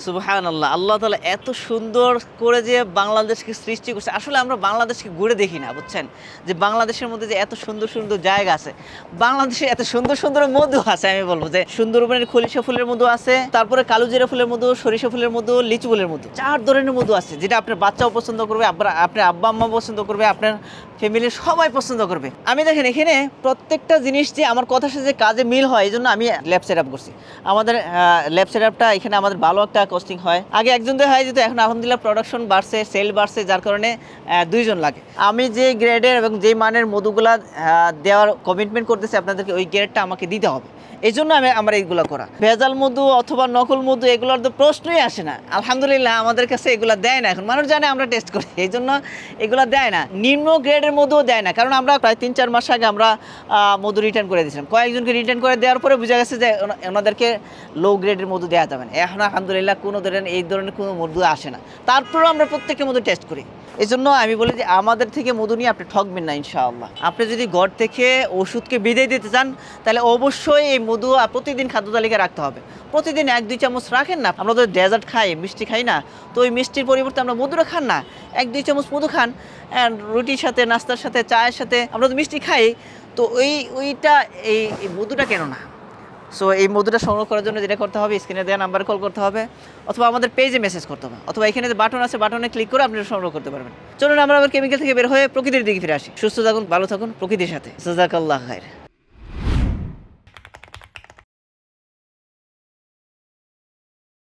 সুবহানাল্লাহ, আল্লাহ তাআলা এত সুন্দর করে যে বাংলাদেশকে সৃষ্টি করছে। আসলে আমরা বাংলাদেশকে ঘুরে দেখি না, বুঝছেন? যে বাংলাদেশের মধ্যে যে এত সুন্দর সুন্দর জায়গা আছে, বাংলাদেশে এত সুন্দর সুন্দর মধু আছে। আমি বলবো যে সুন্দরবনের খলিশা ফুলের মধু আছে, তারপরে কালোজিরা ফুলের মধু, সরিষা ফুলের মধু, লিচু ফুলের মধু, 4 ধরনের মধু আছে, যেটা আপনার বাচ্চাও পছন্দ করবে, আপনার আব্বা আম্মা পছন্দ করবে, আপনার ফ্যামিলির সবাই পছন্দ করবে। আমি দেখেন এখানে প্রত্যেকটা জিনিস যে আমার কথার সাথে কাজে মিল হয়, এই জন্য আমি ল্যাব সেট আপ করছি। আমাদের ল্যাব সেট আপটা এখানে আমাদের ভালো একটা কস্টিং হয়। আগে একজন দিয়ে হয় যেত, এখন আলহামদুলিল্লাহ প্রোডাকশন বাড়ছে, সেল বাড়ছে, যার কারণে 2 জন লাগে। আমি যে গ্রেডের এবং যে মানের মধুগুলা দেওয়ার কমিটমেন্ট করতেছি আপনাদেরকে, ওই গ্রেডটা আমাকে দিতে হবে। এই জন্য আমার এইগুলো করা। ভেজাল মধু অথবা নকল মধু এগুলোর তো প্রশ্নই আসে না। আলহামদুলিল্লাহ আমাদের কাছে এগুলো দেয় না, এখন মানুষ জানে আমরা টেস্ট করি, এই জন্য এগুলো দেয় না। নিম্ন গ্রেডের মধুও দেয় না, কারণ আমরা প্রায় 3-4 মাস আগে আমরা মধু রিটার্ন করে দিয়েছিলাম। কয়েকজনকে রিটার্ন করে দেওয়ার পরে বোঝা গেছে যে ওনাদেরকে লো গ্রেডের মধু দেওয়া যাবে না। এখন আলহামদুলিল্লাহ কোনো এই ধরনের কোনো মধু আসে না, তারপরেও আমরা প্রত্যেকের মধু টেস্ট করি। এই জন্য আমি বলি যে আমাদের থেকে মধু নিয়ে আপনি ঠকবেন না ইনশাআল্লাহ। আপনি যদি ঘর থেকে ওষুধকে বিদায় দিতে চান, তাহলে অবশ্যই এই মধু প্রতিদিন খাদ্য তালিকায় রাখতে হবে। প্রতিদিন 1-2 চামচ রাখেন না। আমরা তো ডেজার্ট খাই, মিষ্টি খাই না, তো ওই মিষ্টির পরিবর্তে আমরা মধুটা খান না, 1-2 চামচ মধু খান। রুটির সাথে, নাস্তার সাথে, চায়ের সাথে আমরা তো মিষ্টি খাই, তো ওইটা এই মধুটা কেন না? সো এই মধুটা সংগ্রহ করার জন্য যেটা করতে হবে, স্ক্রিনে দেওয়া নাম্বারে কল করতে হবে, অথবা আমাদের পেজে মেসেজ করতে হবে, অথবা এখানে যে বাটন আছে, বাটনে ক্লিক করে আপনি সংগ্রহ করতে পারবেন। চলুন আমরা আবার কেমিক্যাল থেকে বের হয়ে প্রকৃতির দিকে ফিরে আসি। সুস্থ থাকুন, ভালো থাকুন প্রকৃতির সাথে। জাযাকাল্লাহু খাইর।